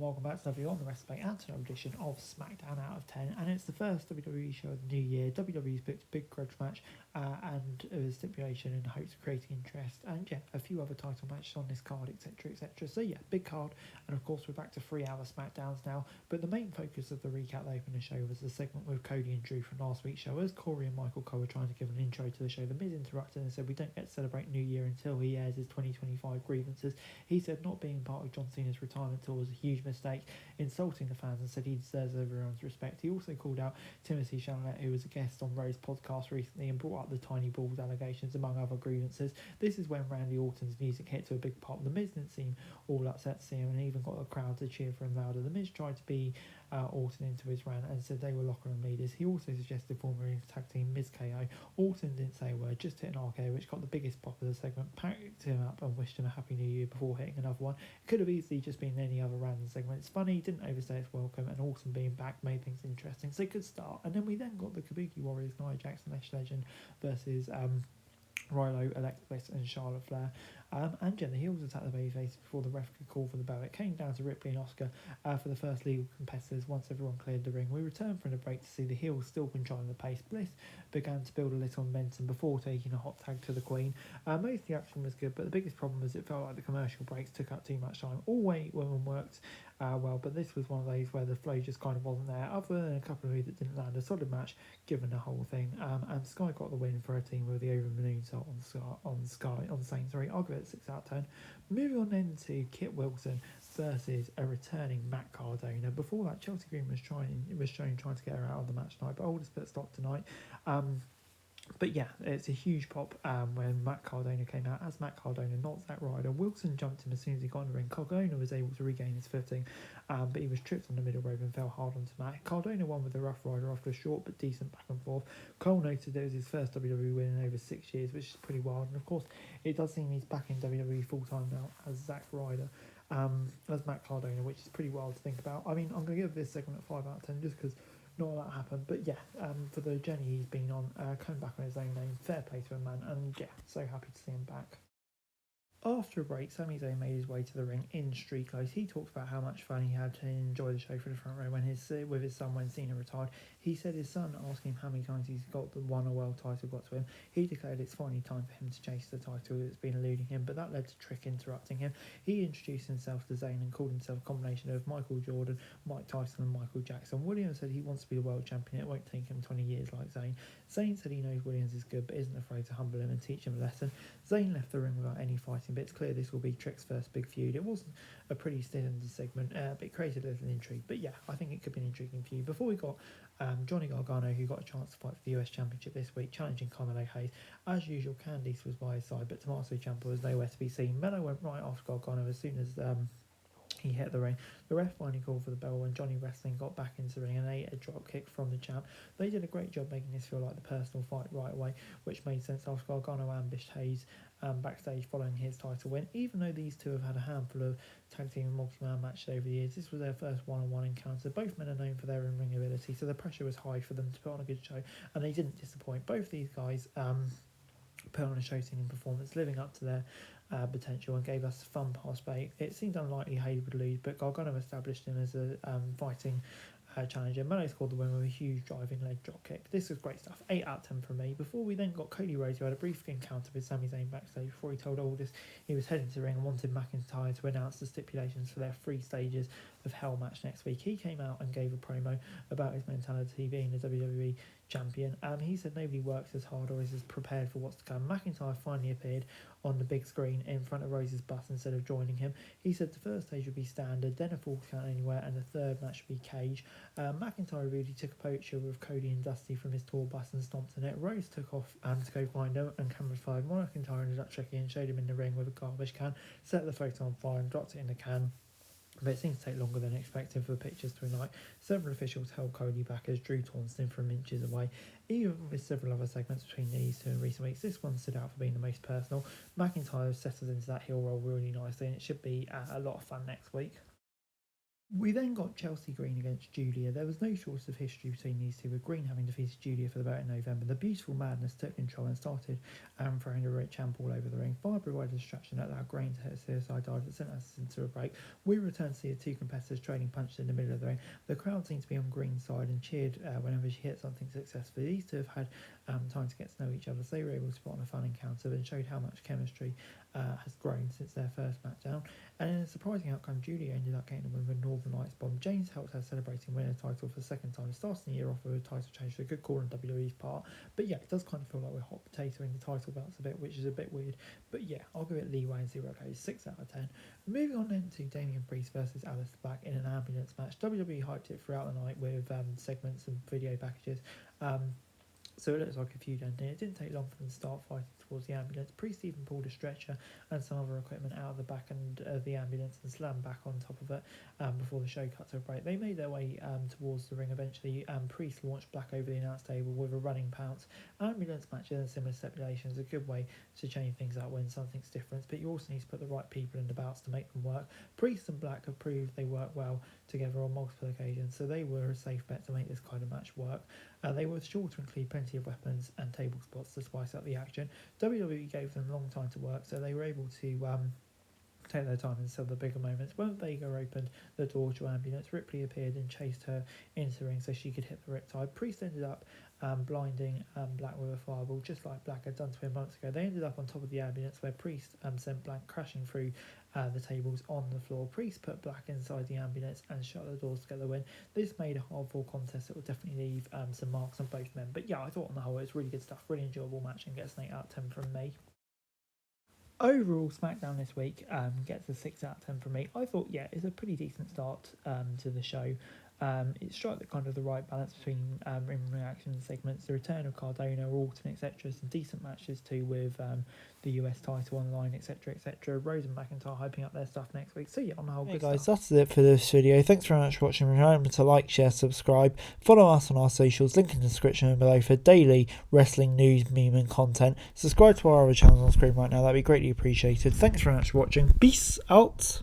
welcome back to another on the Wrestling Antonio edition of Smackdown Out of 10, and it's the first WWE show of the new year. WWE's booked a big grudge match and a stipulation in hopes of creating interest, and a few other title matches on this card, etc, etc. So big card, and of course we're back to 3-hour Smackdowns now, but the main focus of the recap they opened the show was the segment with Cody and Drew from last week's show. As Corey and Michael Cole were trying to give an intro to the show, The Miz interrupted and said we don't get to celebrate New Year until he airs his 2025 grievances. He said not being part of John Cena's retirement tour was a huge mistake, insulting the fans, and said he deserves everyone's respect. He also called out Timothy Chalamet, who was a guest on Ray's podcast recently, and brought up the tiny balls allegations among other grievances. This is when Randy Orton's music hit to a big pop. The Miz didn't seem all upset to see him and even got the crowd to cheer for him louder. The Miz tried to be Orton into his rant and said they were locker room leaders. He also suggested forming a tag team Miz KO. Orton didn't say a word, just hit an RKO, which got the biggest pop of the segment, packed him up and wished him a happy new year before hitting another one. It could have easily just been any other random segment. It's funny, didn't overstay its welcome, and Orton being back made things interesting, so good start. And then we got the Kabuki Warriors, Nia Jax and Ash Legend versus Rilo, Alexa Bliss and Charlotte Flair. The heels attacked the babyface before the ref could call for the bell. It came down to Ripley and Oscar for the first legal competitors once everyone cleared the ring. We returned from the break to see the heels still controlling the pace. Bliss began to build a little momentum before taking a hot tag to the Queen. Most of the action was good, but the biggest problem was it felt like the commercial breaks took up too much time. All 8 women worked well, but this was one of those where the flow just kind of wasn't there, other than a couple of moves that didn't land. A solid match given the whole thing, and Sky got the win for her team with the over moonsault on Saint. I'll give it a 6 out of 10. Moving on then to Kit Wilson versus a returning Matt Cardona. Before that, Chelsea Green was shown trying to get her out of the match tonight, but Aldous put a stop tonight. It's a huge pop when Matt Cardona came out as Matt Cardona, not Zack Ryder. Wilson jumped him as soon as he got in the ring. Cardona was able to regain his footing, but he was tripped on the middle rope and fell hard onto Matt. Cardona won with a Rough Rider after a short but decent back and forth. Cole noted it was his first WWE win in over 6 years, which is pretty wild. And of course, it does seem he's back in WWE full time now as Zack Ryder, as Matt Cardona, which is pretty wild to think about. I mean, I'm going to give this segment a 5 out of 10 just because not a lot happened, but for the journey he's been on, coming back on his own name, fair play to him, man, and so happy to see him back. After a break, Sami Zayn made his way to the ring in street clothes. He talked about how much fun he had to enjoy the show for the front row with his son when Cena retired. He said his son asked him how many times he's won a world title got to him. He declared it's finally time for him to chase the title that's been eluding him, but that led to Trick interrupting him. He introduced himself to Zayn and called himself a combination of Michael Jordan, Mike Tyson and Michael Jackson. Williams said he wants to be the world champion. It won't take him 20 years like Zayn. Zayn said he knows Williams is good but isn't afraid to humble him and teach him a lesson. Zayn left the ring without any fighting, but it's clear this will be Trick's first big feud. It wasn't a pretty standard segment, but it created a little intrigue. But I think it could be an intriguing feud. Before we got Johnny Gargano, who got a chance to fight for the US Championship this week, challenging Carmelo Hayes. As usual, Candice was by his side, but Tommaso Ciampa was nowhere to be seen. Melo went right after Gargano as soon as he hit the ring. The ref finally called for the bell when Johnny Wrestling got back into the ring and ate a drop kick from the champ. They did a great job making this feel like the personal fight right away, which made sense after Gargano ambushed Hayes backstage following his title win. Even though these two have had a handful of tag team and multi-man matches over the years, this was their first one-on-one encounter. Both men are known for their in-ring ability, so the pressure was high for them to put on a good show, and they didn't disappoint. Both these guys put on a show-stealing performance, living up to their potential, and gave us a fun past bait. It seemed unlikely Hayes would lose, but Gargano established him as a fighting challenger. Melo scored the win with a huge driving leg drop kick. This was great stuff. 8 out of 10 from me. Before we then got Cody Rhodes, who had a brief encounter with Sami Zayn backstage before he told Aldous he was heading to the ring and wanted McIntyre to announce the stipulations for their 3 stages of Hell match next week. He came out and gave a promo about his mentality being the WWE champion. He said nobody works as hard or is as prepared for what's to come. McIntyre finally appeared on the big screen in front of Rose's bus instead of joining him. He said the first stage would be standard, then a full count anywhere, and the third match would be cage. McIntyre really took a poacher with Cody and Dusty from his tour bus and stomped in it. Rose took off to go find him, and camera 5. McIntyre ended up checking and showed him in the ring with a garbage can, set the photo on fire and dropped it in the can. But it seems to take longer than expected for the pictures to ignite. Several officials held Cody back as Drew taunted him from inches away. Even with several other segments between these two in recent weeks, this one stood out for being the most personal. McIntyre settled into that heel role really nicely, and it should be a lot of fun next week. We then got Chelsea Green against Julia. There was no shortage of history between these two, with Green having defeated Julia for the belt in November. The beautiful madness took control and started throwing a red champ all over the ring. Fire provided a distraction that allowed Green to hit a suicide dive that sent us into a break. We returned to see the two competitors trading punches in the middle of the ring. The crowd seemed to be on Green's side and cheered whenever she hit something successfully. These two have had time to get to know each other, so they were able to put on a fun encounter and showed how much chemistry has grown since their first Smackdown. And in a surprising outcome, Julia ended up getting with a Northern Lights bomb. James helped her celebrating winning a title for the second time, starting the year off with a title change, so a good call on WWE's part. But yeah, it does kind of feel like we're hot potatoing the title belts a bit, which is a bit weird. But yeah, I'll give it leeway and see where it goes. 6 out of 10. Moving on then to Damian Priest versus Aleister Black in an ambulance match. WWE hyped it throughout the night with segments and video packages. So it looks like a feud ending. It didn't take long for them to start fighting towards the ambulance. Priest even pulled a stretcher and some other equipment out of the back end of the ambulance and slammed back on top of it before the show cut to a break. They made their way towards the ring eventually. Priest launched Black over the announce table with a running pounce. Ambulance matches and similar stipulations is a good way to change things up when something's different, but you also need to put the right people in the bouts to make them work. Priest and Black have proved they work well together on multiple occasions, so they were a safe bet to make this kind of match work. They were sure to include plenty of weapons and table spots to spice up the action. WWE gave them a long time to work, so they were able to take their time and sell the bigger moments. When Vega opened the door to ambulance, Ripley appeared and chased her into the ring so she could hit the riptide. Priest ended up blinding Black with a fireball, just like Black had done to him months ago. They ended up on top of the ambulance where Priest sent Black crashing through the tables on the floor. Priest put Black inside the ambulance and shut the doors to get the win. This made a hard-fought contest that will definitely leave some marks on both men. But yeah, I thought on the whole it was really good stuff, really enjoyable match, and gets an 8 out of 10 from me. Overall, Smackdown this week gets a 6 out of 10 from me. I thought, yeah, it's a pretty decent start to the show. It struck kind of the right balance between ring reaction segments, the return of Cardona, Orton, etc. Some decent matches too with the US title on the line, etc., etc. Rose and McIntyre hyping up their stuff next week. So yeah, on the whole, Hey good guys, stuff. that's it for this video. Thanks very much for watching. Remember to like, share, subscribe. Follow us on our socials, link in the description below for daily wrestling news, meme and content. Subscribe to our other channels on screen right now. That'd be greatly appreciated. Thanks very much for watching. Peace out.